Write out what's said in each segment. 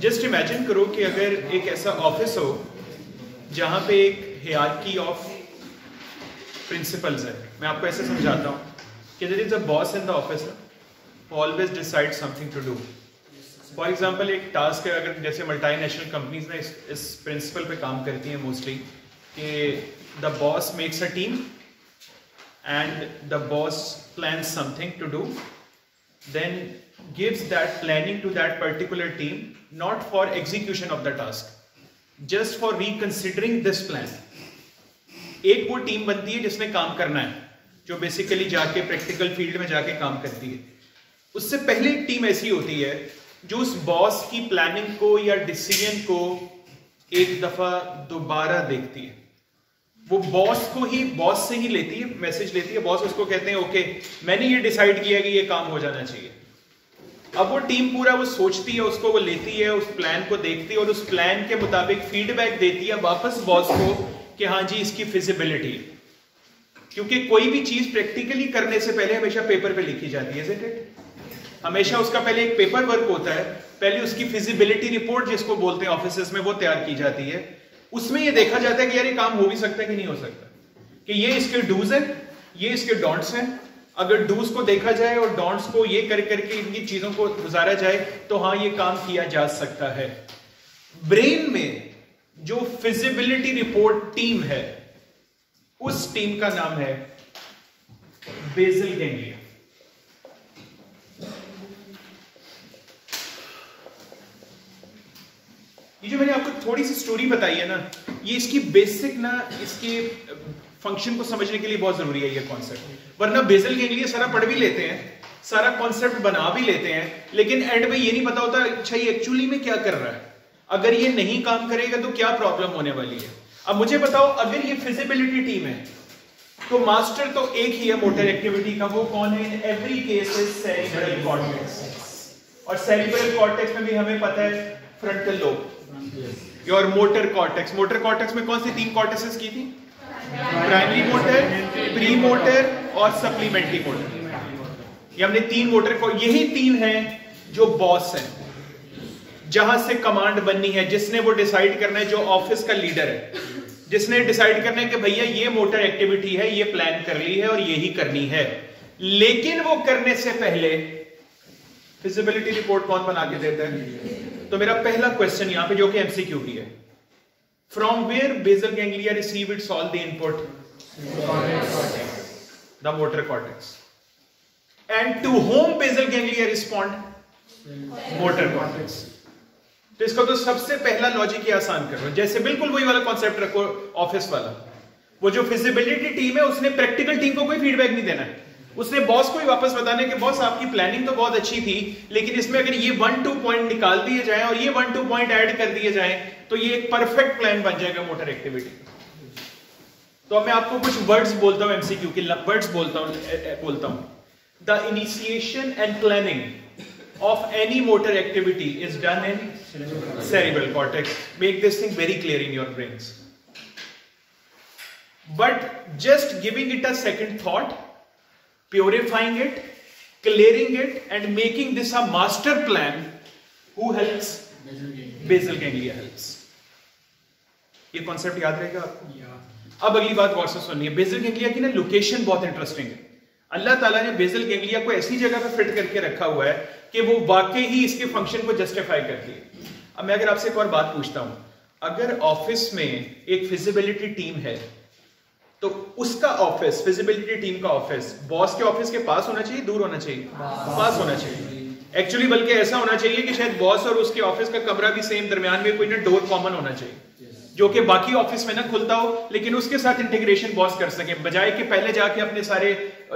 Just imagine करो कि अगर एक ऐसा ऑफिस हो जहां पे एक हायरार्की ऑफ प्रिंसिपल्स है। मैं आपको ऐसे समझाता हूँ कि there is a boss in the office who always decide something to do. For example एक टास्क है, अगर जैसे मल्टीनेशनल कंपनीज में इस प्रिंसिपल पे काम करती हैं मोस्टली कि the boss makes a team and the boss plans something to do, then gives that planning to that particular team, not for execution of the task, just for reconsidering this plan. एक वो team बनती है जिसने काम करना है, जो basically जाके प्रैक्टिकल फील्ड में जाके काम करती है। उससे पहले एक टीम ऐसी होती है जो उस बॉस की प्लानिंग को या डिसीजन को एक दफा दोबारा देखती है। वो बॉस से ही लेती है, मैसेज लेती है, बॉस उसको कहते हैं ओके मैंने ये डिसाइड किया कि ये काम हो जाना चाहिए। अब वो टीम पूरा वो सोचती है, उसको वो लेती है, उस प्लान को देखती है और उस प्लान के मुताबिक फीडबैक देती है वापस बॉस को कि हाँ जी इसकी फिजिबिलिटी है। क्योंकि कोई भी चीज प्रैक्टिकली करने से पहले हमेशा पेपर पे लिखी जाती है, isn't it? हमेशा उसका पहले एक पेपर वर्क होता है, पहले उसकी फिजिबिलिटी रिपोर्ट जिसको बोलते हैं ऑफिसेस में वो तैयार की जाती है। उसमें ये देखा जाता है कि यार ये काम हो भी सकता है कि नहीं हो सकता, कि ये इसके डूज है, ये इसके डॉन्ट्स हैं। अगर डूज को देखा जाए और डॉन्ट्स को ये कर करके इनकी चीजों को गुजारा जाए तो हाँ ये काम किया जा सकता है। ब्रेन में जो फिजिबिलिटी रिपोर्ट टीम है उस टीम का नाम है बेसल गैंग्लिया। ये जो मैंने आपको थोड़ी सी स्टोरी बताई है ना, ये इसकी बेसिक ना इसके फंक्शन को समझने के लिए बहुत जरूरी है ये कॉन्सेप्ट। वरना बेसल गैंग्लिया सारा पढ़ भी लेते हैं, सारा कॉन्सेप्ट बना भी लेते हैं, लेकिन एंड में ये नहीं पता होता अच्छा ये एक्चुअली में क्या कर रहा है। अगर ये नहीं काम करेगा तो क्या प्रॉब्लम होने वाली है। अब मुझे बताओ, अगर ये फिजिबिलिटी टीम है तो मास्टर तो एक ही है मोटर एक्टिविटी का, वो कौन है? In every case is cerebral cortex. और सेरिब्रल कॉर्टेक्स में भी हमें पता है फ्रंटल लोब और मोटर कॉर्टेक्स। मोटर कॉर्टेक्स में कौन सी तीन कॉर्टेक्स की थी? प्राइमरी मोटर, प्री मोटर और सप्लीमेंट्री मोटर। ये हमने तीन मोटर को, यही तीन हैं जो बॉस है, जहां से कमांड बननी है, जिसने वो डिसाइड करना है, जो ऑफिस का लीडर है, जिसने डिसाइड करना है कि भैया ये मोटर एक्टिविटी है, ये प्लान कर ली है और यही करनी है। लेकिन वो करने से पहले फिजिबिलिटी रिपोर्ट कौन बना के देता है? तो मेरा पहला क्वेश्चन यहां पे जो कि एमसीक्यू की है, from where basal ganglia receive its all the input? The motor cortex. And to whom basal ganglia respond? Motor cortex. तो इसको तो सबसे पहला लॉजिक ही आसान करो, जैसे बिल्कुल वही वाला कॉन्सेप्ट रखो ऑफिस वाला। वो जो फिजिबिलिटी टीम है उसने प्रैक्टिकल टीम को कोई फीडबैक नहीं देना है, उसने बॉस को ही वापस बताने कि बॉस आपकी प्लानिंग तो बहुत अच्छी थी, लेकिन इसमें अगर ये 1-2 पॉइंट निकाल दिए जाएं और ये 1-2 पॉइंट ऐड कर दिए जाएं तो ये एक परफेक्ट प्लान बन जाएगा मोटर एक्टिविटी। तो अब मैं आपको कुछ वर्ड्स बोलता हूं, एमसीक्यू के वर्ड्स बोलता हूं। The initiation and planning of any motor activity is done in cerebral cortex. Make this thing very clear in your brains. But just giving it a second thought, purifying it, clearing it, and making this a master plan, who helps? Basal ganglia helps. ये concept याद रहेगा आपको? अब अगली बात गौर से सुनिए। Basal ganglia की ना लोकेशन बहुत इंटरेस्टिंग है। अल्लाह ताला ने बेसल गैंग्लिया को ऐसी जगह पे फिट करके रखा हुआ है कि वो वाकई ही इसके फंक्शन को जस्टिफाई करती है। अब मैं अगर आपसे एक और बात पूछता हूं, अगर ऑफिस में एक फिजिबिलिटी टीम है तो उसका ऑफिस, फिजिबिलिटी टीम का ऑफिस बॉस के ऑफिस के पास होना चाहिए, दूर होना चाहिए? पास होना चाहिए। एक्चुअली बल्कि ऐसा होना चाहिए कि शायद बॉस और उसके ऑफिस का कमरा भी सेम, दरमियान में कोई ना डोर कॉमन होना चाहिए, जो कि बाकी ऑफिस में ना खुलता हो, लेकिन उसके साथ इंटीग्रेशन बॉस कर सके, बजाय कि पहले जाके अपने सारे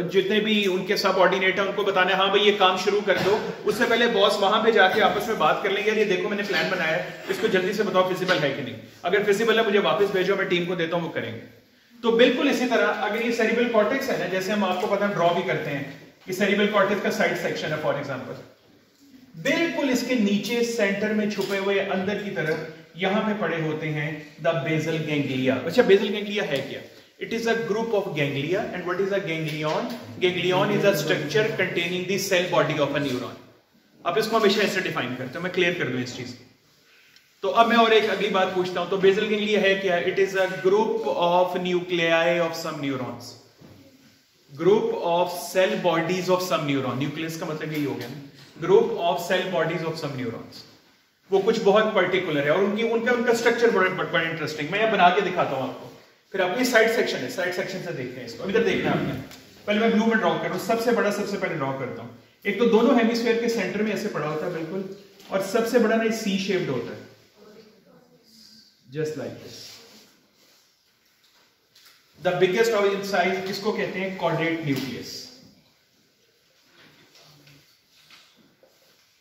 जितने भी उनके सबऑर्डिनेट है उनको बताना हाँ भाई ये काम शुरू कर दो। उससे पहले बॉस वहां पे जाके आपस में बात कर लेंगे, यार ये देखो मैंने प्लान बनाया है, इसको जल्दी से बताओ फिजिबल है कि नहीं, अगर फिजिबल है मुझे वापस भेजो, मैं टीम को देता हूँ, वो करेंगे। तो बिल्कुल इसी तरह अगर ये सेरिब्रल कॉर्टेक्स है ना, जैसे हम आपको पता ड्रॉ भी करते हैं कि सेरिब्रल कॉर्टेक्स का साइड सेक्शन है फॉर एग्जांपल, बिल्कुल इसके नीचे सेंटर में छुपे हुए अंदर की तरफ यहां पे पड़े होते हैं द बेसल गैंग्लिया। अच्छा, बेसल गैंग्लिया है क्या? It is a group of ganglia. And what is a ganglion? Ganglion is a structure containing the cell body of a neuron. आप इसको हमेशा ऐसे डिफाइन करते हो, मैं क्लियर कर दूं इस चीज को। तो अब मैं और एक अगली बात पूछता हूं, तो बेसल गैंग्लिया है क्या? It is a group of nuclei of some neurons, group of cell bodies of some neuron. Nucleus का मतलब यही हो गया ना, group of cell bodies of some neurons. वो कुछ बहुत पर्टिकुलर है और उनका स्ट्रक्चर बड़ा इंटरेस्टिंग, मैं यहाँ बना के दिखाता हूँ आपको। फिर आपको साइड सेक्शन है, साइड सेक्शन से देखते हैं इसको। इधर देखना है आपने, पहले मैं ब्लू में ड्रॉ कर रहा हूँ, सबसे बड़ा सबसे पहले ड्रॉ करता हूँ। एक तो दोनों हेमिस्फीयर के सेंटर में ऐसे पड़ा होता है बिल्कुल, और सबसे बड़ा ना सी शेप्ड होता है, just like this. The biggest of in size, इसको कहते हैं कॉर्डेट न्यूक्लियस,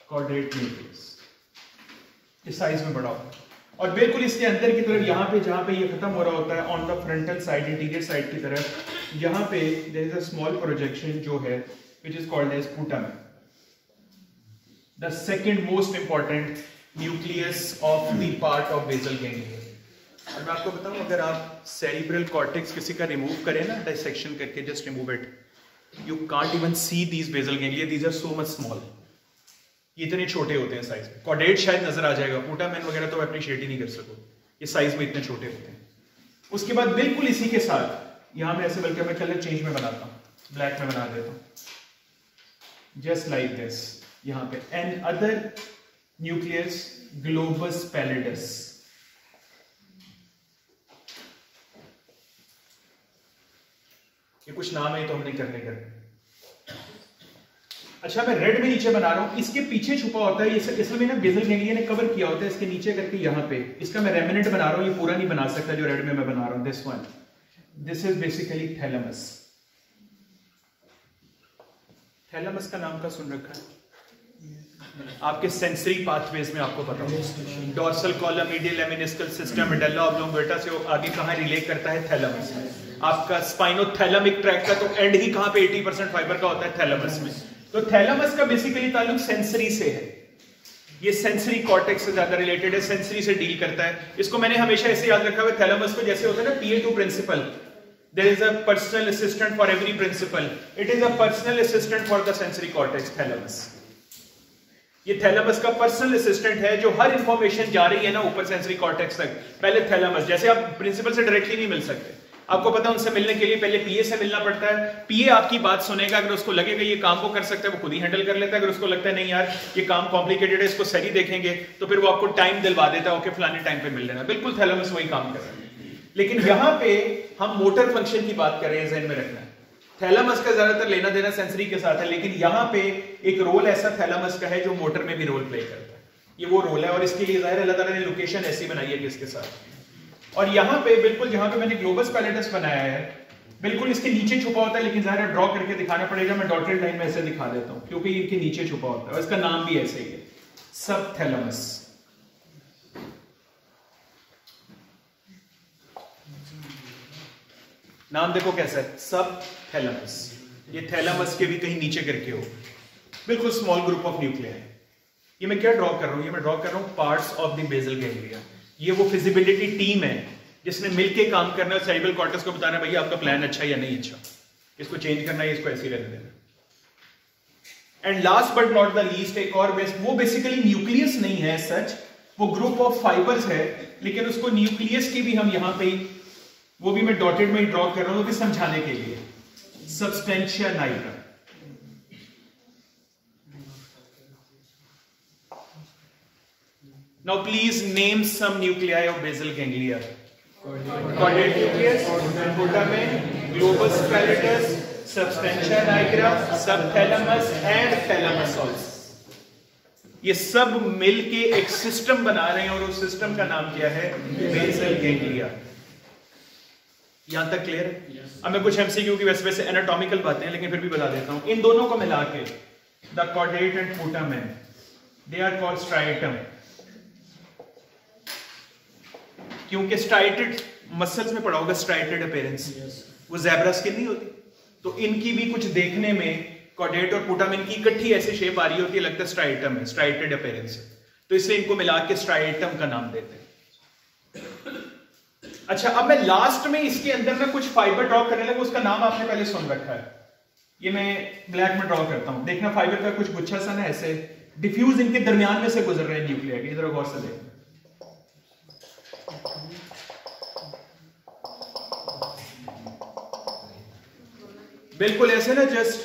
कॉर्डेट न्यूक्लियस। इस साइज में बड़ा होता है और बिल्कुल इसके अंदर की तरफ यहां पे जहां पे ये खत्म हो रहा होता है, on the frontal side, interior side की तरफ, यहां पे there is a small projection जो है which is called as putamen, the second most important nucleus of the part of basal ganglia. और मैं आपको बताऊं, अगर आप सेरिब्रल कॉर्टेक्स किसी का रिमूव करें ना, डिसेक्शन करके, just remove it, you can't even see these basal ganglia, these are so much small. ये इतने छोटे होते हैं साइज में। कॉर्डेट शायद नजर आ जाएगा, पुटामेन वगैरह तो अप्रिशिएट ही नहीं कर सको, ये साइज में इतने छोटे होते हैं। उसके बाद बिल्कुल इसी के साथ यहां पे ऐसे, बल्कि मैं कलर चेंज में बनाता हूं, ब्लैक में बना देता हूं, जस्ट लाइक दिस। यहां पे N other nucleus globus pallidus, ये कुछ नाम है तो हमने करने करने। अच्छा, मैं रेड में नीचे बना रहा हूं, इसके पीछे छुपा होता है, इसमें ना बेसल गैंग्लिया ने कवर किया होता है, इसके नीचे करके यहां पे, इसका मैं रेमिनेंट बना रहा हूं, ये पूरा नहीं बना सकता जो रेड में मैं बना रहा हूं। This one, this is basically thalamus. Thalamus का नाम का सुन रखा है आपके सेंसरी पाथवेज में, आपको पता होगा, dorsal column, medial lemniscal system, medulla oblongata से आगे कहां रिलेट करता है? थैलेमस। आपका स्पाइनोथैलेमिक ट्रैक्ट का तो एंड ही कहां पे 80% फाइबर का होता है? थैलेमस में। तो थैलेमस का बेसिकली ताल्लुक सेंसरी से है, ये सेंसरी कॉर्टेक्स से ज्यादा रिलेटेड है, सेंसरी से डील करता है। इसको मैंने हमेशा ऐसे याद रखा हुआ, थैलेमस को जैसे होता है ना PA2 principal, there is a personal assistant for every principal, it is a personal assistant for the sensory cortex, thalamus. ये थैलेमस का पर्सनल असिस्टेंट है, जो हर इंफॉर्मेशन जा रही है ना ऊपर सेंसरी कॉर्टेक्स तक, पहले थैलेमस। जैसे आप प्रिंसिपल से डायरेक्टली नहीं मिल सकते, आपको पता है उनसे मिलने के लिए पहले PA से मिलना पड़ता है। PA आपकी बात सुनेगा, अगर उसको लगेगा ये काम को कर सकता है वो खुद ही हैंडल कर लेता है, अगर उसको लगता है नहीं यार ये काम कॉम्प्लिकेटेड है, इसको सही देखेंगे, तो फिर वो आपको टाइम दिलवा देता है, ओके फलाने टाइम पे मिल लेना। बिल्कुल थैलेमस वही काम कर रहा है। लेकिन यहां पे हम मोटर फंक्शन की बात कर रहे हैं, ज़हन में रखना है। थैलेमस का ज्यादातर लेना देना सेंसरी के साथ है, लेकिन यहां पे एक रोल ऐसा थैलेमस का है जो मोटर में भी रोल प्ले करता है। ये वो रोल है और इसके लिए जाहिर अल्लाह ताला ने लोकेशन ऐसी बनाई है कि इसके साथ। और यहां पे बिल्कुल जहां पे मैंने ग्लोबस पैलेटस बनाया है, बिल्कुल इसके नीचे छुपा होता है, लेकिन जाहिर ड्रॉ करके दिखाना पड़ेगा। मैं डॉटेड लाइन में ऐसे दिखा देता हूं क्योंकि इनके नीचे छुपा होता है और इसका नाम भी ऐसे ही है, सबथैलेमस। नाम देखो कैसा है, सबथैलेमस। ये थैलेमस के भी कहीं नीचे करके हो, बिल्कुल स्मॉल ग्रुप ऑफ न्यूक्लिया है। ये मैं क्या ड्रॉ कर रहा हूं? ये मैं ड्रॉ कर रहा हूं parts of the basal ganglia. ये वो फिजिबिलिटी टीम है जिसने मिलके काम करना है, सेरिब्रल कॉर्टेक्स को बताना भैया आपका प्लान अच्छा है या नहीं अच्छा, इसको चेंज करना है, इसको ऐसे ही रहने देना। And last but not the least, एक और वो बेसिकली न्यूक्लियस नहीं है सच, वो ग्रुप ऑफ फाइबर्स है, लेकिन उसको न्यूक्लियस की भी हम यहां पे वो भी मैं डॉटेड में ही ड्रॉ कर रहा हूं कि समझाने के लिए, substantia nigra. Now please name some nuclei of basal ganglia. Chordate nucleus, putamen, globus pallidus, substantia nigra, subthalamus and thalamus also. ये सब मिलके एक सिस्टम बना रहे हैं और उस सिस्टम का नाम क्या है? Basal ganglia. यहां तक क्लियर है? yes. अब मैं कुछ MCQ की वैसे एनाटॉमिकल बातें हैं लेकिन फिर भी बता देता हूं। इन दोनों को मिला के the caudate and putamen, they are called striatum, क्योंकि स्ट्राइटेड मसल्स में पड़ा होगा स्ट्राइटेड अपीयरेंस, वो ज़ेब्रा स्किन नहीं होती, तो इनकी भी कुछ देखने में कॉर्डेट और पुटामेन की इकट्ठी ऐसी शेप आ रही होती है, लगता है स्ट्राइटम है, स्ट्राइटेड अपीयरेंस, तो इसलिए इनको मिला के स्ट्राइटम का नाम देते हैं। अच्छा, अब मैं लास्ट में इसके अंदर में कुछ फाइबर ड्रॉ करने लगा, उसका नाम आपने पहले सुन रखा है, ये मैं ब्लैक में ड्रॉ करता हूं। देखना फाइबर का कुछ गुच्छा सा ना ऐसे डिफ्यूज इनके दरमियान में से गुजर रहे हैं न्यूक्लिया के, इधर गौर से देखना, बिल्कुल ऐसे ना, just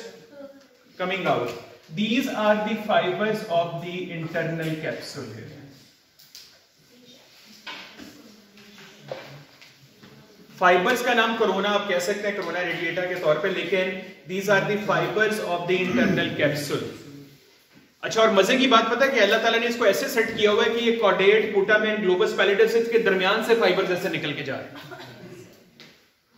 coming out. These are the fibers of the internal capsule here. Fibres का नाम कोरोना आप कह सकते हैं, कोरोना रेडिएटा के तौर पे, लेकिन these are the fibers of the internal capsule. अच्छा, और मजे की बात पता है कि अल्लाह ताला ने इसको ऐसे सेट किया हुआ है कि ये कॉर्डेट, पुटामेन, ग्लोबस पैलिडस के दरमियान से फाइबर्स ऐसे निकल के जा रहे हैं.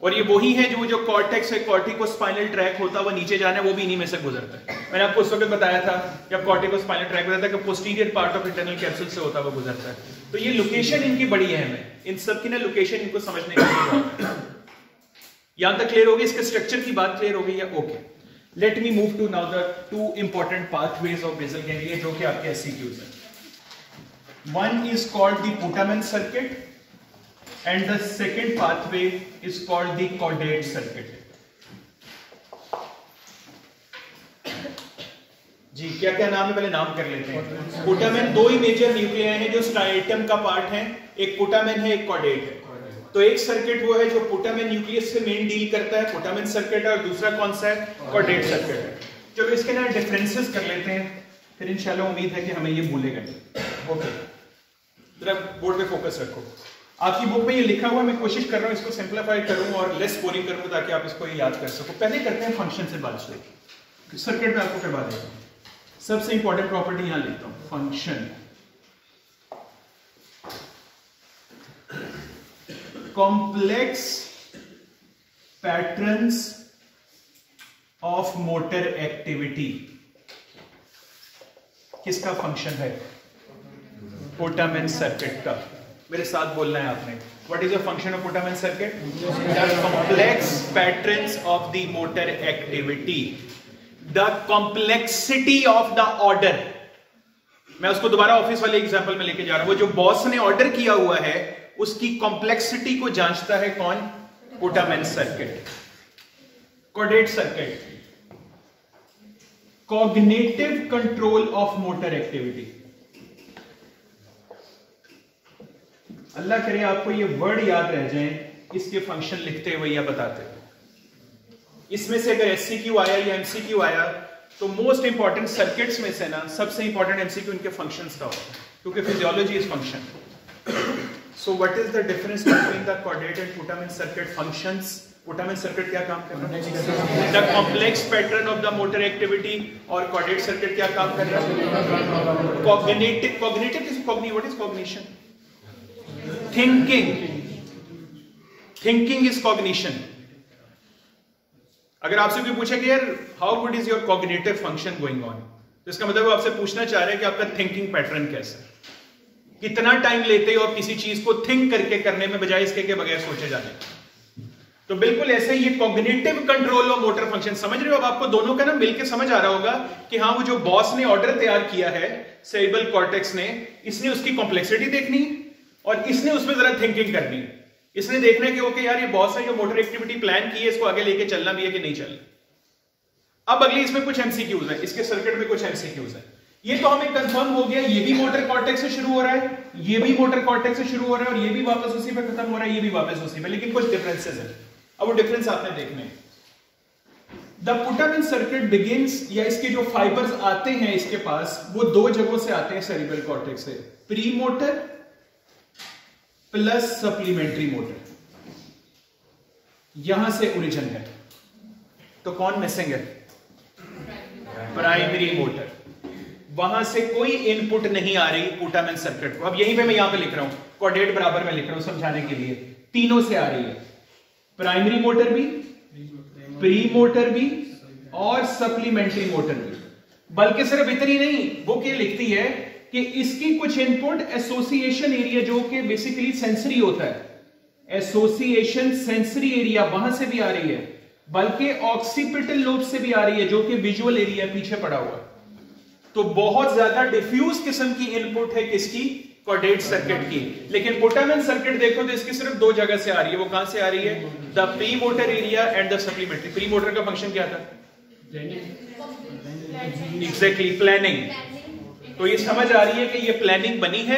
और ये वही है जो कॉर्टेक्स है, कॉर्टिको स्पाइनल ट्रैक होता है, वो नीचे जाना है, वो भी इन्हीं में से गुजरता है. मैंने आपको उस वक्त बताया था जब कॉर्टिको स्पाइनल ट्रैक होता है कि posterior part of internal capsule से होता हुआ गुजरता है. तो ये लोकेशन इनकी बड़ी अहम है. इन सब की ना लोकेशन इनको समझने की जरूरत है. यहां तक क्लियर हो गई? इसके स्ट्रक्चर की बात क्लियर हो गई है? Okay, let me move to now the two important pathways of basal ganglia जो कि आपके एससीक्यूज है. One is called the putamen circuit and the second pathway is called the caudate circuit. जी क्या क्या नाम है, पहले नाम कर लेते हैं. पुटामेन दो ही मेजर न्यूक्लियाई हैं जो स्ट्राइटम का पार्ट है, एक पुटामेन है, एक कॉडेट है. तो एक सर्किट वो है जो पुटामेन न्यूक्लियस से मेन डील करता है, पुटामेन सर्किट है, और दूसरा कौन सा है? कॉडेट सर्किट है. चलो इसके ना डिफरेंसेस कर लेते हैं, फिर इंशाल्लाह उम्मीद है कि हमें ये भूलेगा नहीं. ओके, जरा बोर्ड पे फोकस रखो. आपकी बुक में ये लिखा हुआ, मैं कोशिश कर रहा हूं इसको सिंप्लीफाई करूं और लेस बोरिंग करूं ताकि आप इसको याद कर सको. पहले करते हैं फंक्शन से बात शुरू. सर्किट में आपको करवा देता हूं. सबसे इंपॉर्टेंट प्रॉपर्टी यहां लेता हूं, function. Complex patterns of motor activity किसका फंक्शन है? पुटामेन सर्किट का. मेरे साथ बोलना है आपने. What is the function of Putamen circuit? The complex patterns of the motor activity. The complexity of the order. मैं उसको दोबारा ऑफिस वाले एग्जांपल में लेके जा रहा हूं. वो जो बॉस ने ऑर्डर किया हुआ है उसकी कॉम्प्लेक्सिटी को जांचता है कौन? Putamen circuit. Caudate circuit. Cognitive control of motor activity. अल्लाह करे आपको ये वर्ड याद रह जाए इसके फंक्शन लिखते हुए या बताते हुए. इसमें से अगर एससीक्यू आया या एमसीक्यू आया तो मोस्ट इंपॉर्टेंट सर्किट्स में से ना सबसे इंपॉर्टेंट एमसीक्यू इनके फंक्शंस का होता है, क्योंकि physiology is function. So what is the difference between the caudate and putamen circuit functions? Putamen circuit क्या काम कर रहा है? The complex pattern of the motor activity. और कॉर्डेट सर्किट क्या काम कर रहा है? Cognitive. What is cognition? Thinking. Thinking is cognition. अगर आपसे कोई पूछे कि यार how good is your cognitive function going on, तो इसका मतलब वो आपसे पूछना चाह रहे हैं कि आपका थिंकिंग पैटर्न कैसा है, कितना टाइम लेते हो आप किसी चीज को थिंक करके करने में बजाय इसके के बगैर सोचे जाने. तो बिल्कुल ऐसे ही ये कॉग्निटिव कंट्रोल और मोटर फंक्शन. समझ रहे हो? अब आपको दोनों का ना मिलके समझ आ रहा होगा कि हाँ, वो जो बॉस ने ऑर्डर तैयार किया है सेरिब्रल कॉर्टेक्स ने, इसने उसकी कॉम्प्लेक्सिटी देखनी और इसने उसमें जरा थिंकिंग करनी है. इसने देखना है कि ओके यार ये बॉस है जो मोटर एक्टिविटी प्लान की है, इसको आगे लेके चलना भी है कि नहीं चलना. अब अगली इसमें कुछ एमसीक्यूज है, इसके सर्किट में कुछ एमसीक्यूज है. ये तो हमें कंफर्म हो गया, ये भी मोटर कॉर्टेक्स से शुरू हो रहा है, ये भी मोटर कॉर्टेक्स से शुरू हो रहा है, और ये भी वापस उसी पे खत्म हो रहा है, ये भी वापस उसी पे. लेकिन कुछ डिफरेंसेस है. अब वो डिफरेंस आपने देखने हैं. द पुटामेन सर्किट बिगिंस, या इसके जो फाइबर्स आते हैं इसके पास, वो दो जगहों से आते हैं सेरिब्रल कॉर्टेक्स से. Pre motor plus supplementary motor, यहां से ओरिजिन है. तो कौन मिसिंग है? Primary motor. वहां से कोई इनपुट नहीं आ रही पुटामेन सर्किट को. अब यहीं पे मैं यहां पे लिख रहा हूं, कॉर्डेट बराबर में लिख रहा हूं समझाने के लिए. तीनों से आ रही है, प्राइमरी मोटर भी, प्री मोटर भी, और सप्लीमेंट्री मोटर भी. बल्कि सिर्फ इतनी नहीं, वो क्या लिखती है कि इसकी कुछ इनपुट एसोसिएशन एरिया जो कि बेसिकली सेंसरी होता है, एसोसिएशन सेंसरी एरिया, वहां से भी आ रही है, बल्कि ऑक्सीपिटल लोब से भी आ रही है जो कि विजुअल एरिया पीछे पड़ा हुआ है. तो बहुत ज्यादा डिफ्यूज किस्म की इनपुट है किसकी? कॉर्डेट सर्किट की. लेकिन पुटामेन सर्किट देखो तो इसकी सिर्फ दो जगह से आ रही है. वो कहां से आ रही है? The pre motor area and the supplementary. Pre motor का फंक्शन क्या था? Exactly, planning. तो ये समझ आ रही है कि ये प्लानिंग बनी है,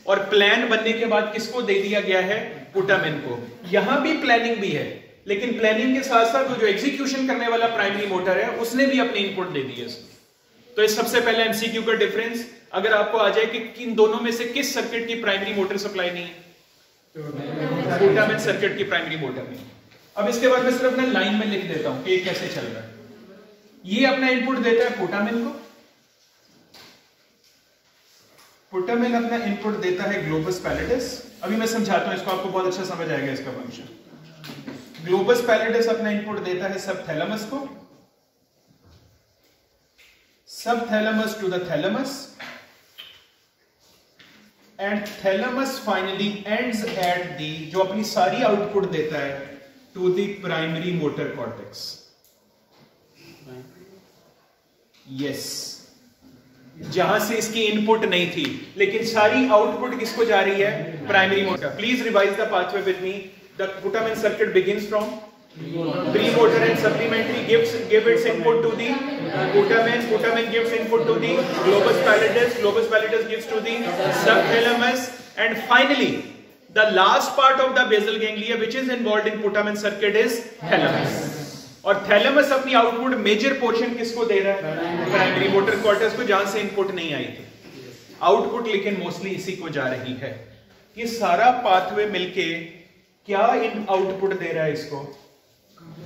और प्लान बनने के बाद किसको दे दिया गया है? पुटामेन को. यहां भी प्लानिंग भी है, लेकिन प्लानिंग के साथ साथ जो एग्जीक्यूशन करने वाला प्राइमरी मोटर है उसने भी अपने इनपुट दे दिए इसको। तो इस सबसे पहले एमसीक्यू का डिफरेंस अगर आपको आ जाए कि इन दोनों में से किस सर्किट की प्राइमरी मोटर सप्लाई नहीं है, पोटामेन सर्किट की प्राइमरी मोटर नहीं। अब इसके बाद मैं सिर्फ अपना लाइन में लिख देता हूं कि ये कैसे चल रहा है। ये अपना इनपुट देता है पोटामेन को, पोटामेन अपना इनपुट देता है ग्लोबस पैलेडिस। अभी मैं समझाता हूं इसको, आपको बहुत अच्छा समझ आएगा इसका फंक्शन। ग्लोबस पैलेडिस अपना इनपुट देता है सबथैलेमस को, subthalamus to the thalamus, and thalamus finally ends at the, जो अपनी सारी आउटपुट देता है, to the primary motor cortex. Yes, जहां से इसकी इनपुट नहीं थी, लेकिन सारी आउटपुट किसको जा रही है? Primary motor. Please revise the pathway with me. The putamen circuit begins from pre-motor and supplementary give its input to the potamen gives input to the globus pallidus gives to the subthalamus, and finally the last part of the basal ganglia which is involved in potamen circuit is thalamus। और thalamus अपनी output major portion किसको दे रहा है? Primary motor cortex को, जहां से input नहीं आई थी आउटपुट, लेकिन मोस्टली इसी को जा रही है। ये सारा पाथवे मिलके क्या इन आउटपुट दे रहा है इसको?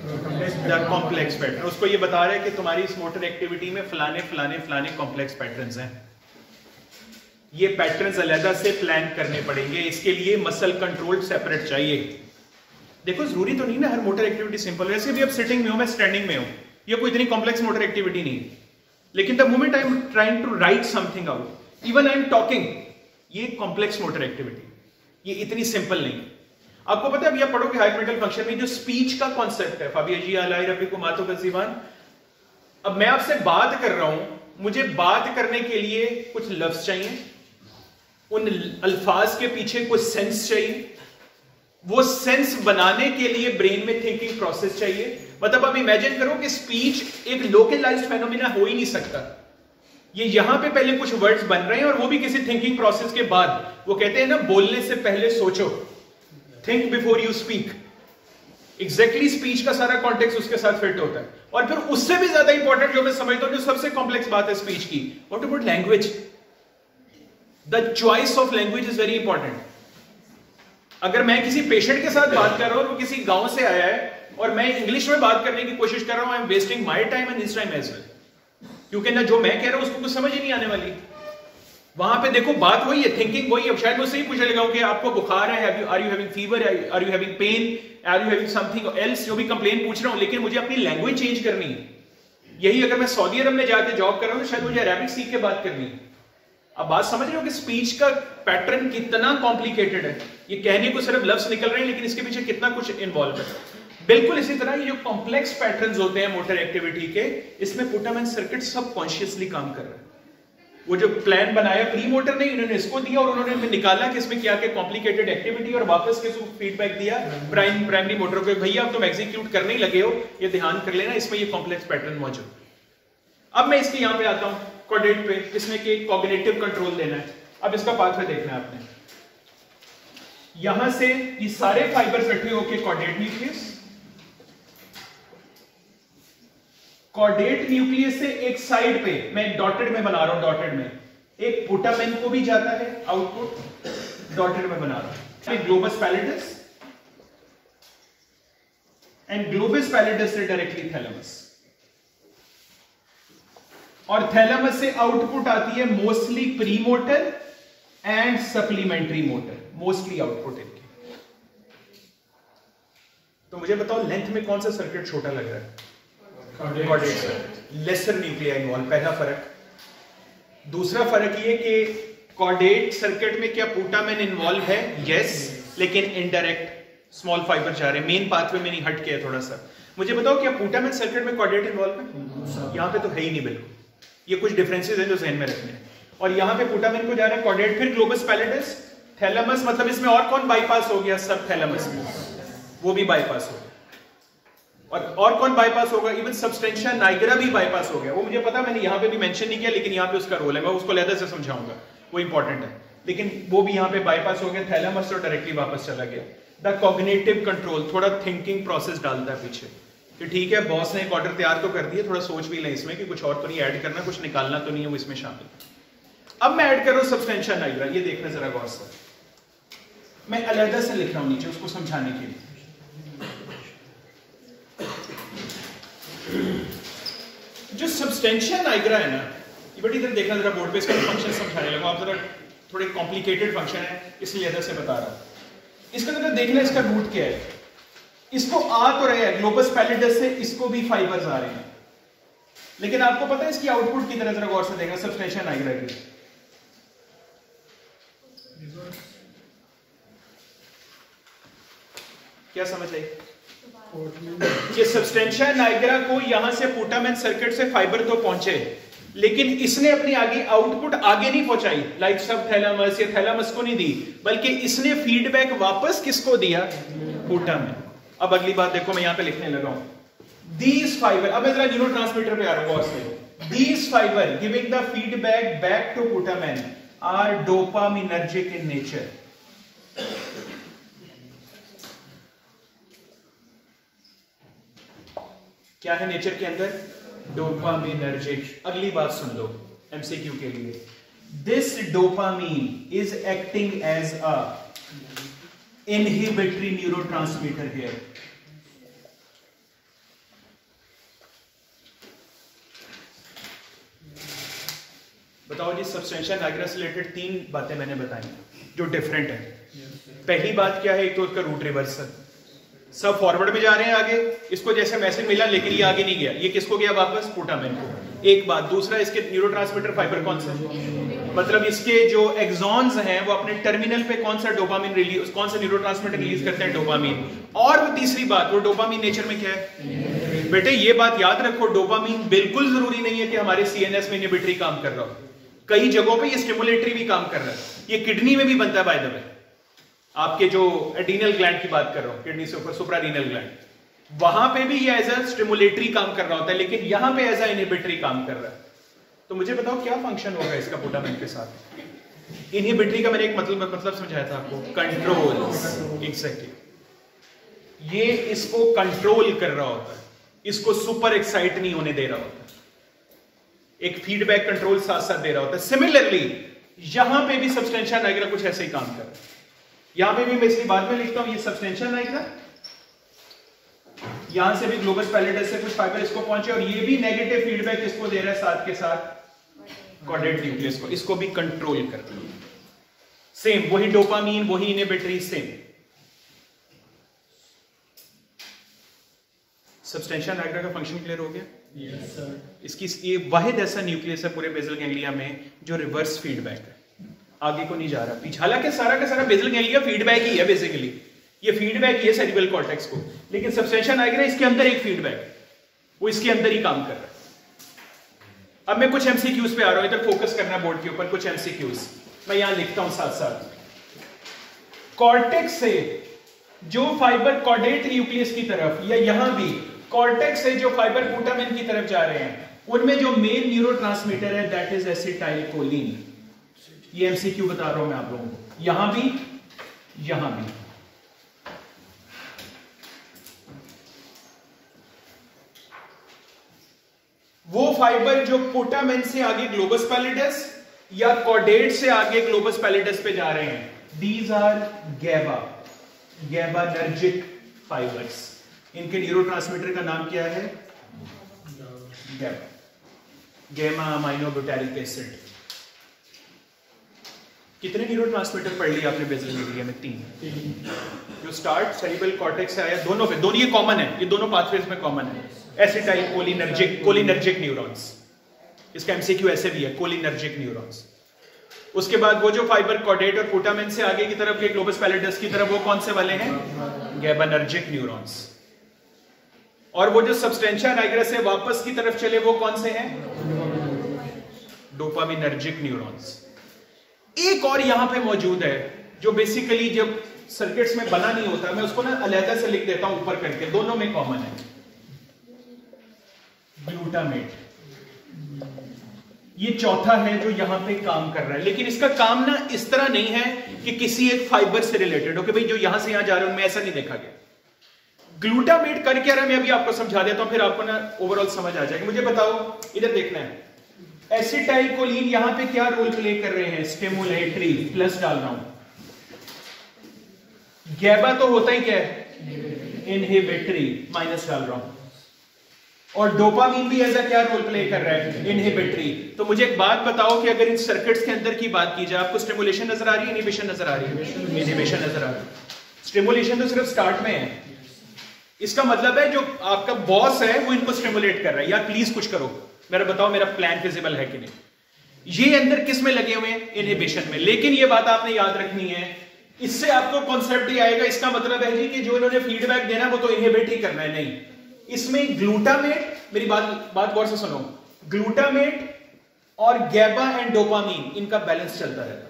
The complex pattern. उसको ये बता रहा है कि तुम्हारी इस मोटर एक्टिविटी में फलाने फलाने फलाने कॉम्प्लेक्स पैटर्न्स हैं, ये पैटर्न्स अलग से प्लान करने पड़ेंगे, इसके लिए मसल कंट्रोल सेपरेट चाहिए। देखो जरूरी तो नहीं ना हर मोटर एक्टिविटी सिंपल, वैसे भी अब सिटिंग में हो, मैं स्टैंडिंग में हूं, ये कोई इतनी कॉम्प्लेक्स मोटर एक्टिविटी नहीं, लेकिन the moment I am trying to write something out, even I am talking, ये कॉम्प्लेक्स मोटर एक्टिविटी, ये इतनी सिंपल नहीं। आपको पता है, अभी आप पढ़ोगे हायर मेंटल फंक्शन में जो स्पीच का कॉन्सेप्ट है, फाबिया जी अलाई रबी को मातो गजीबान, अब मैं आपसे बात कर रहा हूं, मुझे बात करने के लिए कुछ लफ्ज चाहिए, उन अल्फाज के पीछे कुछ सेंस चाहिए, वो सेंस बनाने के लिए ब्रेन में थिंकिंग प्रोसेस चाहिए। मतलब आप इमेजिन करो कि स्पीच एक लोकलाइज्ड फेनोमेना हो ही नहीं सकता, ये यहां पे पहले कुछ वर्ड्स बन रहे हैं और वो भी किसी थिंकिंग प्रोसेस के बाद। वो कहते हैं ना, बोलने से पहले सोचो, think before you speak. Exactly speech का सारा कॉन्टेक्स्ट उसके साथ फिट होता है। और फिर उससे भी ज्यादा इंपॉर्टेंट जो मैं समझता हूं, जो सबसे कॉम्प्लेक्स बात है स्पीच की, what about language? The choice of language is very important. अगर मैं किसी पेशेंट के साथ बात कर रहा हूं, वो किसी गांव से आया है और मैं इंग्लिश में बात करने की कोशिश कर रहा हूं, I am wasting my time and his time as well, क्योंकि ना जो मैं कह रहा हूं उसको कुछ समझ ही नहीं आने वाली। वहां पे देखो बात वही है, थिंकिंग वही है। शायद मुझसे ही पूछने लगा कि आपको बुखार है, are you having fever, are you having pain, are you having something else, जो भी कंप्लेन पूछ रहा हूं, लेकिन मुझे अपनी लैंग्वेज चेंज करनी है। यही अगर मैं सऊदी अरब में जाके जॉब कर रहा हूं तो शायद मुझे अरेबिक सीख के बात करनी है। अब बात समझ रहे हो कि स्पीच का पैटर्न कितना कॉम्प्लिकेटेड है। ये कहने को सिर्फ लफ्ज निकल रहे हैं, लेकिन इसके पीछे कितना कुछ इन्वॉल्व है। बिल्कुल इसी तरह ये जो कॉम्प्लेक्स पैटर्न्स होते हैं मोटर एक्टिविटी के, इसमें पोटामेन सर्किट सबकॉन्शियसली काम कर रहा है। वो जो प्लान बनाया प्री मोटर ने, इन्होंने इसको दिया और उन्होंने निकाला कि इसमें क्या क्या कॉम्प्लिकेटेड एक्टिविटी, और वापस किसको फीडबैक दिया? प्राइमरी मोटर को, भैया अब तुम एग्जीक्यूट करने ही लगे हो, ये ध्यान कर लेना, इसमें ये कॉम्प्लेक्स पैटर्न मौजूद। अब मैं इसके यहां पे आता हूं कोडेट पे, जिसमें कि कॉग्निटिव कंट्रोल देना है। अब इसका पाथवे देखना है आपने, यहां से ये सारे फाइबर इकट्ठे होकर कॉर्डेट न्यूक्लियस, कॉर्डेट न्यूक्लियस से एक साइड पे मैं डॉटेड में बना रहा हूं, डॉटेड में एक पोटामेन को भी जाता है आउटपुट, डॉटेड में बना रहा हूं, globus pallidus, and globus pallidus से डायरेक्टली थैलेमस, और थैलेमस से आउटपुट आती है mostly pre motor and supplementary motor, mostly output इनकी। तो मुझे बताओ लेंथ में कौन सा सर्किट छोटा लग रहा है? Caudate circuit, lesser nuclei involve, पहला फर्क। दूसरा फर्क ये कि कॉर्डेट सर्किट में क्या पोटामेन इन्वॉल्व है? यस, लेकिन इनडायरेक्ट स्मॉल फाइबर जा रहे हैं, मेन पाथवे में नहीं, हट के है थोड़ा सा। मुझे बताओ क्या पोटामेन सर्किट में कॉर्डेट इन्वॉल्व है? यहां पे तो है ही नहीं बिल्कुल। ये कुछ डिफरेंसेस हैं जो ज़हन में रखने हैं। और यहां पे पोटामेन को जा रहा है कॉर्डेट, फिर ग्लोबस पैलिडस, थैलेमस, मतलब इसमें और कौन बाईपास हो गया? सब थैलेमस में, वो भी बाईपास हो गया। और कौन बाईपास होगा? इवन सबस्टेंशिया नाइग्रा भी बाईपास हो गया। वो मुझे पता, मैंने यहां पे भी मेंशन नहीं किया, लेकिन यहां पे उसका रोल है, मैं उसको अलग से समझाऊंगा, वो इंपॉर्टेंट है। लेकिन वो भी यहां पे बाईपास हो गया, थैलेमस तो डायरेक्टली वापस चला गया। द कॉग्निटिव कंट्रोल, थोड़ा थिंकिंग प्रोसेस डालता है पीछे कि ठीक है बॉस ने एक ऑर्डर तैयार तो कर दिया, थोड़ा सोच भी लें इसमें कि कुछ और तो नहीं ऐड करना, कुछ निकालना तो नहीं है वो इसमें शामिल। अब मैं ऐड कर रहा हूं सब्सटेंशिया नाइग्रा, ये देखना जरा गौर से, मैं अलग से लिख रहा हूं नीचे उसको समझाने के लिए। जो सब्सटेंशिया नाइग्रा है ना, ये बड़ी इधर देखना जरा बोर्ड पे, इसका फंक्शन समझाने लगा, आप जरा थोड़े कॉम्प्लिकेटेड फंक्शन है इसलिए इधर से बता रहा हूं। इसका जरा देखना इसका रूट क्या है। इसको आ तो रहे हैं ग्लोबस पैलिडस से, इसको भी फाइबर्स आ रहे हैं, लेकिन आपको पता है इसकी आउटपुट की तरह जरा गौर से देखना सब्सटेंशिया नाइग्रा की। क्या समझ आई? ये सब्सटेंशिया नाइग्रा को यहां से पुटामेन सर्किट से फाइबर तो पहुंचे, लेकिन इसने अपनी आगे आउटपुट आगे नहीं पहुंचाई, लाइक सब थैलामस या थैलामस को नहीं दी, बल्कि इसने फीडबैक वापस किसको दिया? पुटामेन। अब अगली बात देखो, मैं यहां पे लिखने लगा हूं दीज फाइबर, अब मैं जरा न्यूरोट्रांसमीटर पे आ रहा हूं गौर से। These fibre giving the feedback back to putamen are dopaminergic in nature. क्या है नेचर के अंदर? डोपामिनर्जिक। अगली बात सुन लो एमसीक्यू के लिए, this dopamine is acting as a inhibitory neurotransmitter here. बताओ जी, सब्सटेंशिया नाइग्रा से रिलेटेड 3 बातें मैंने बताई जो डिफरेंट है। पहली बात क्या है? एक तो उसका रूट रिवर्सल, सब फॉरवर्ड में जा रहे हैं आगे, इसको जैसे मैसेज मिला लेकिन ये आगे नहीं गया, ये किसको गया वापस? पुटामेन को। एक बात। दूसरा, इसके न्यूरोट्रांसमीटर फाइबर कौन से, मतलब इसके जो एक्सॉन्स हैं वो अपने टर्मिनल पे कौन सा डोपामिन रिलीज, कौन सा न्यूरोट्रांसमीटर रिलीज करते हैं? डोपामिन। और वो तीसरी बात, वो डोपामिन नेचर में क्या है? बेटे ये बात याद रखो, डोपामिन बिल्कुल जरूरी नहीं है कि हमारे सीएनएस में इनहिबिटरी काम कर रहा हो, कई जगहों पे ये स्टिमुलेटरी भी काम कर रहा है। ये किडनी में भी बनता है बाय द वे, आपके जो एडिनल ग्लैंड की बात कर रहा हूं, किडनी से ऊपर सुप्रारीनल ग्लैंड, वहां पे भी ये एज अ स्टिमुलेटरी काम कर रहा होता है, लेकिन यहां पे एज अ इनहिबिटरी काम कर रहा है। तो मुझे बताओ क्या फंक्शन होगा इसका पुटामेन के साथ? इनहिबिटरी का मैंने एक मतलब समझाया था आपको, कंट्रोल। एग्जैक्टली, ये इसको कंट्रोल कर रहा होता है, इसको सुपर एक्साइट नहीं होने दे रहा होता, एक फीडबैक कंट्रोल साथ साथ दे रहा होता है। सिमिलरली यहां पे भी सब्सटेंशिया नाइग्रा कुछ ऐसे ही काम कर रहा है। यहां पे भी मैं इसकी बाद में लिखता हूं, ये सब्सटेंशिया नाइग्रा, यहां से भी ग्लोबस पैलिडस से कुछ फाइबर इसको पहुंचे, और ये भी नेगेटिव फीडबैक इसको दे रहा है साथ के साथ कॉर्डेट न्यूक्लियस को, इसको भी कंट्रोल कर रहा है। सेम वही डोपामीन, वही इनहिबिटरी, सेम। सब्सटेंशिया नाइग्रा का फंक्शन क्लियर हो गया? Yes sir. इसकी ये वाहिद ऐसा न्यूक्लियस है पूरे बेसल गैंग्लिया में जो रिवर्स फीडबैक है, आगे को नहीं जा रहा पीछे, हालांकि सारा का सारा बेसल गैंग्लिया फीडबैक ही है बेसिकली, ये फीडबैक ही है सेरिब्रल कॉर्टेक्स को, लेकिन सब्सटेंशिया नाइग्रा इसके अंदर एक फीडबैक, वो इसके अंदर ही काम कर रहा है। अब मैं कुछ एमसीक्यूज पे आ रहा हूं, इधर फोकस करना बोर्ड के ऊपर, कुछ एमसीक्यूज मैं यहां लिखता हूं साथ साथ। कॉर्टेक्स से जो फाइबर कॉर्डेट न्यूक्लियस की तरफ, या यहां भी कॉर्टेक्स से जो फाइबर पुटामेन की तरफ जा रहे हैं, उनमें जो मेन न्यूरोट्रांसमीटर है दैट इज एसिटाइलकोलिन। ये एमसीक्यू बता रहा हूं मैं आप लोगों को, यहां भी यहां भी। वो फाइबर जो पुटामेन से आगे ग्लोबस पैलिडस या कॉर्डेट से आगे ग्लोबस पैलिडस पे जा रहे हैं, दीज आर गैबानर्जिक फाइबर्स। इनके न्यूरोट्रांसमीटर का नाम क्या है? Gamma aminobutyric acid. कितने न्यूरोट्रांसमीटर पढ़ लिए आपने बेसल गैंग्लिया में? 3। जो स्टार्ट सेरिब्रल कॉर्टेक्स से आया, दोनों पे, दोनों ये कॉमन है, ये दोनों पाथवेज में कॉमन है। एसिटाइल कोलिनर्जिक न्यूरॉन्स, इसका एमसीक्यू ऐसे भी है, कोलिनर्जिक न्यूरॉन्स। उसके बाद वो जो फाइबर कॉर्डेट और पुटामेन से आगे की तरफ के ग्लोबस पैलिडस की तरफ, वो कौन से वाले हैं? गैबानर्जिक न्यूरॉन्स। और वो जो सब्सटेंशिया नाइग्रा से वापस की तरफ चले, वो कौन से हैं? Dopaminergic neurons. एक और यहां पे मौजूद है जो बेसिकली जब सर्किट्स में बना नहीं होता, मैं उसको ना अलग से लिख देता हूं ऊपर करके, दोनों में कॉमन है, ग्लूटामेट। ये चौथा है जो यहां पे काम कर रहा है, लेकिन इसका काम ना इस तरह नहीं है कि किसी एक फाइबर से रिलेटेड हो कि भाई जो यहां से यहां जा रहे हो, उनमें ऐसा नहीं देखा गया। ग्लूटामेट कर क्या रहा है मैं अभी आपको समझा देता हूं, फिर आपको ना ओवरऑल समझ आ जाएगा। मुझे बताओ, इधर देखना है, एसिटाइलकोलिन यहां पे क्या रोल प्ले कर रहे हैं? स्टिमुलेटरी, प्लस डाल रहा हूं। गैबा तो होता ही क्या है? इनहिबिटरी, माइनस डाल रहा हूं। और डोपामीन भी ऐसा क्या रोल प्ले कर रहा है? इनहिबिटरी। तो मुझे एक बात बताओ कि अगर इन सर्किट्स के अंदर की बात की जाए, आपको स्टिमुलेशन नजर आ रही है, इनहिबिशन नजर आ रही है? इनहिबिशन नजर आ रही है। स्टिमुलेशन तो सिर्फ स्टार्ट में है, इसका मतलब है जो आपका बॉस है वो इनको स्टिमुलेट कर रहा है, यार प्लीज कुछ करो, मेरा बताओ मेरा प्लान फिजिबल है कि नहीं। ये अंदर किस में लगे हुए हैं? इनहिबिशन में। लेकिन ये बात आपने याद रखनी है, इससे आपको कॉन्सेप्ट ही आएगा, इसका मतलब है जी कि जो इन्होंने फीडबैक देना वो तो इनहिबिट ही करना है, नहीं। इसमें ग्लूटामेट, मेरी बात गौर से सुनो, ग्लूटामेट और गैबा एंड डोपामीन, इनका बैलेंस चलता रहता है।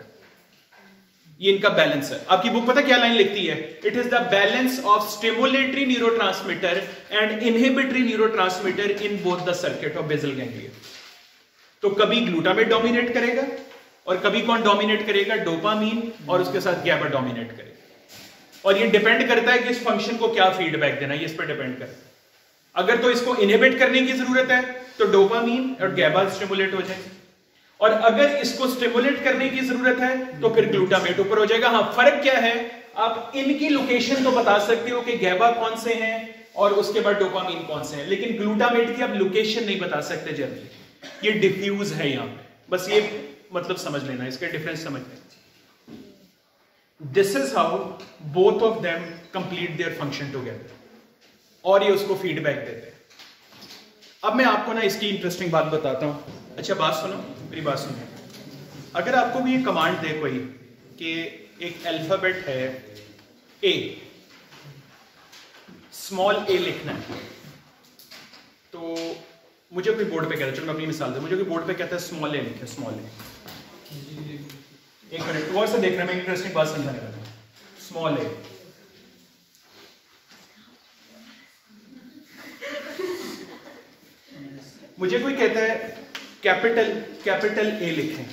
ये इनका बैलेंस है। आपकी बुक पता क्या लाइन लिखती है? It is the balance of stimulatory neurotransmitter and inhibitory neurotransmitter in both the circuit of basal ganglia. तो कभी ग्लूटामेट डोमिनेट करेगा और कभी कौन डोमिनेट करेगा? डोपामीन, और उसके साथ गैबा डोमिनेट करेगा। और ये डिपेंड करता है कि इस फंक्शन को क्या फीडबैक देना है, ये इस पर डिपेंड करता है। अगर तो इसको इनहिबिट करने की जरूरत है तो डोपामीन और गैबा स्टिमुलेट हो जाएगा, और अगर इसको स्टिमुलेट करने की जरूरत है तो फिर ग्लूटामेट ऊपर हो जाएगा। हाँ, फर्क क्या है? आप इनकी लोकेशन तो बता सकते हो कि गैबा कौन से हैं और उसके बाद डोपामीन कौन से हैं, लेकिन ग्लूटामेट की आप लोकेशन नहीं बता सकते जनरली, ये डिफ्यूज है यहां पे। बस ये मतलब समझ लेना, इसका डिफरेंस समझ लेना। This is how both of them complete their function together, और ये उसको फीडबैक देते हैं। अब मैं आपको ना इसकी इंटरेस्टिंग बात बताता हूं। अच्छा बात सुनो, मेरी बात सुनो। अगर आपको भी ये कमांड दे कोई कि एक अल्फाबेट है ए, स्मॉल ए लिखना है, तो मुझे कोई बोर्ड पे कहता है, चलो मैं अपनी मिसाल दूं, मुझे कोई बोर्ड पे कहता है स्मॉल ए लिखे, स्मॉल ए। एक मिनट और से देख रहा, मैं इंटरेस्टिंग बात समझाने वाला हूं। स्मॉल ए, मुझे कोई कहता है कैपिटल ए लिखें,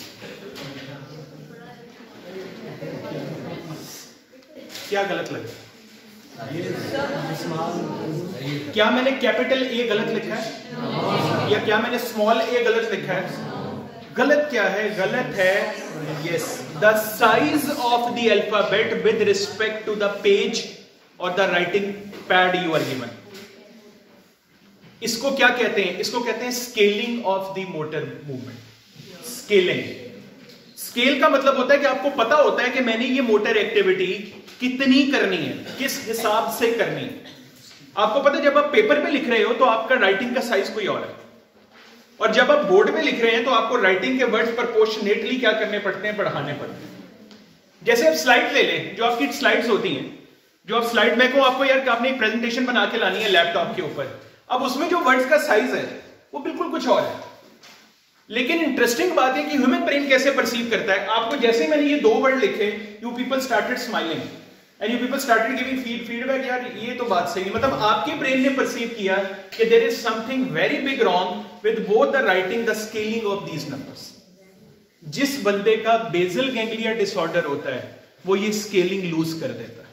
क्या गलत लगे? क्या मैंने कैपिटल ए गलत लिखा है या क्या मैंने स्मॉल ए गलत लिखा है? गलत क्या है? गलत है yes, the size of the alphabet with respect to the page और the writing pad you are given. इसको क्या कहते हैं? इसको कहते हैं scaling of the motor movement. Scaling, scale का मतलब होता है कि आपको पता होता है कि मैंने ये मोटर एक्टिविटी कितनी करनी है, किस हिसाब से करनी है। आपको पता है जब आप पेपर पे लिख रहे हो तो आपका राइटिंग का साइज कोई और है, और जब आप बोर्ड पे लिख रहे हैं तो आपको राइटिंग के वर्ड्स प्रोपोर्शनेटली क्या करने पड़ते हैं? बढ़ाने पड़ते हैं। जैसे आप स्लाइड ले लें, जो आपकी स्लाइड्स होती हैं, जो आप स्लाइड में को आपको यार आपने एक प्रेजेंटेशन बना के लानी है लैपटॉप के ऊपर, अब उसमें जो वर्ड्स का साइज है वो बिल्कुल कुछ और है। लेकिन इंटरेस्टिंग बात है कि ह्यूमन ब्रेन कैसे परसीव करता है। आपको जैसे मैंने ये दो वर्ड लिखे, you people started smiling and you people started giving feedback, यार ये तो बात सही है। मतलब आपके ब्रेन ने परसीव किया कि there is something very big wrong with both the writing the scaling of these numbers. जिस बंदे का बेसल गैंग्लिया डिसऑर्डर होता है वो ये स्केलिंग लूज कर देता है।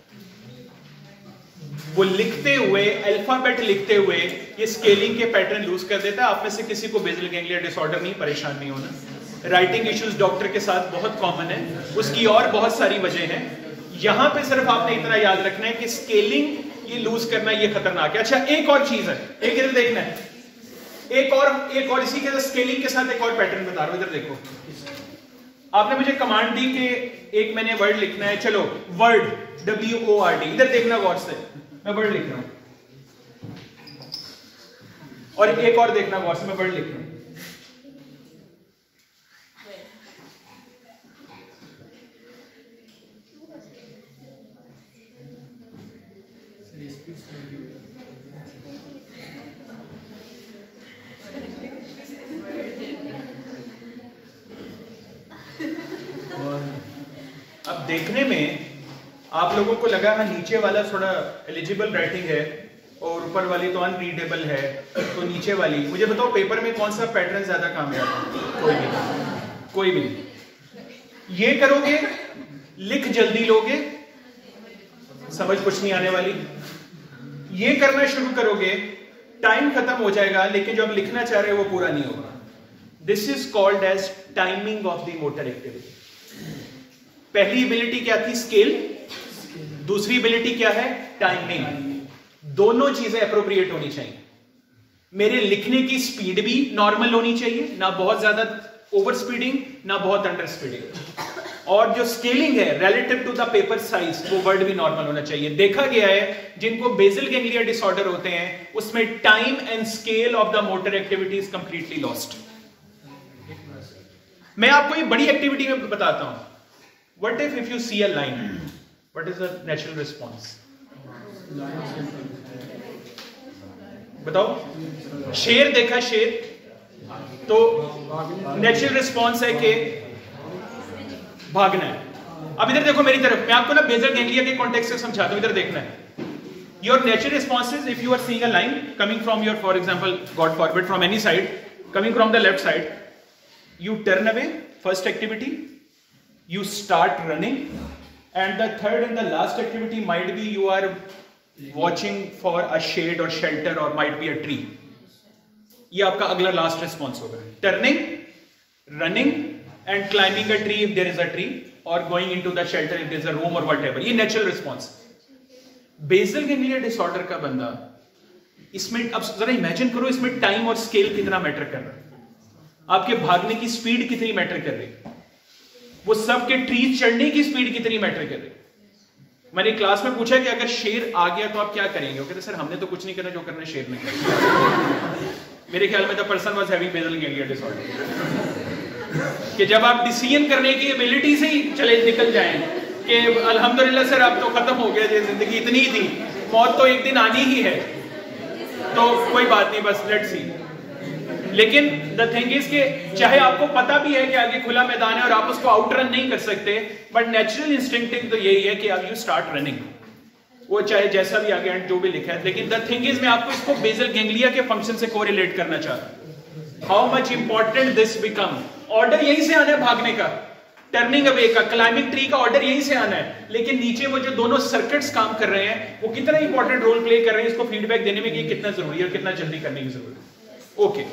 वो लिखते हुए, अल्फाबेट लिखते हुए ये स्केलिंग के पैटर्न लूज कर देता है। आप में से किसी को बेसल गैंग्लिया डिसऑर्डर नहीं, परेशान नहीं होना। राइटिंग इश्यूज डॉक्टर के साथ बहुत कॉमन है, उसकी और बहुत सारी वजह है। यहां पे सिर्फ आपने इतना याद रखना है कि स्केलिंग ये लूज करना ये खतरनाक है। अच्छा एक और चीज है, एक इधर देखना है, एक और इसी के स्केलिंग के साथ एक और पैटर्न बता रहा हूं, इधर देखो। आपने मुझे कमांड दी कि एक मैंने वर्ड लिखना है, चलो वर्ड WORD, इधर देखना गौर से, मैं वर्ड लिख रहा हूं, और एक और देखना गौर से, मैं वर्ड लिख रहा हूं। अब देखने में आप लोगों को लगा हाँ नीचे वाला थोड़ा एलिजिबल राइटिंग है और ऊपर वाली तो अनरीडेबल है, तो नीचे वाली मुझे बताओ पेपर में कौन सा पैटर्न ज्यादा कामयाब है? कोई भी नहीं, कोई भी नहीं। ये करोगे, लिख जल्दी लोगे, समझ कुछ नहीं आने वाली। ये करना शुरू करोगे, टाइम खत्म हो जाएगा, लेकिन जो आप लिखना चाह रहे हो वो पूरा नहीं होगा। This is called as timing of the motor activity. पहली एबिलिटी क्या थी? स्केल। दूसरी एबिलिटी क्या है? टाइमिंग। दोनों चीजें अप्रोप्रिएट होनी चाहिए। मेरे लिखने की स्पीड भी नॉर्मल होनी चाहिए, ना बहुत ज्यादा ओवर स्पीडिंग, ना बहुत अंडर स्पीडिंग। और जो स्केलिंग है relative to the paper size, वो वर्ड भी नॉर्मल होना चाहिए। देखा गया है जिनको बेसल गैंग्लिया डिसऑर्डर होते हैं उसमें time and scale of the motor activity is completely lost. मैं आपको ये बड़ी एक्टिविटी में बताता हूं। What if you see a line, what is the natural response? बताओ। शेर देखा, शेर, तो नेचुरल रिस्पॉन्स है कि भागना है। अब इधर देखो मेरी तरफ, मैं आपको ना बेसल गैंग्लिया के कॉन्टेक्स्ट से समझाता हूं, इधर देखना है। Your natural responses, if you are seeing a line coming from your, for example God forbid, from any side, coming from the left side, you turn away, first activity, you start running, and the third and the last activity might be you are watching for a shade or shelter or might be a tree. ये आपका अगला last response होगा। Turning, running and climbing a tree if there is a tree, और going into the shelter if there is a room और whatever. ये natural response. Basal ganglia disorder का बंदा, इसमें अब जरा इमेजिन करो, इसमें टाइम और स्केल कितना मैटर कर रहा है, आपके भागने की स्पीड कितनी मैटर कर रही है, वो सब के ट्रीज चढ़ने की स्पीड कितनी मैटर कर रही है। मैंने क्लास में पूछा कि अगर शेर आ गया तो आप क्या करेंगे? वो कहते सर हमने तो कुछ नहीं करना, जो करना शेर ने करना। मेरे ख्याल में the person was having basal ganglia disorder, कि जब आप डिसीजन करने की एबिलिटी से ही चले निकल जाएं कि अल्हम्दुलिल्लाह सर अब तो खत्म हो गया, जिंदगी इतनी ही थी, मौत तो एक दिन आनी ही है, तो कोई बात नहीं, बस लेट्स सी। लेकिन द थिंग इज कि चाहे आपको पता भी है कि आगे खुला मैदान है और आप उसको आउट रन नहीं कर सकते, बट नेचुरल इंस्टिंक्टिव तो यही है कि अब यू स्टार्ट रनिंग, वो चाहे जैसा भी आगे जो भी लिखा है। लेकिन द थिंग इज मैं आपको इसको बेसल गैंग्लिया के फंक्शन से कोरिलेट करना चाहता हूं, how much important this become. Order यहीं से आना है भागने का, टर्निंग अवे का, क्लाइंबिंग ट्री का ऑर्डर यहीं से आना है, लेकिन नीचे वो जो दोनों सर्किट्स काम कर रहे हैं वो कितना इंपॉर्टेंट रोल प्ले कर रहे हैं, इसको फीडबैक देने में कि कितना जरूरी है और कितना जल्दी करने की जरूरत है। ओके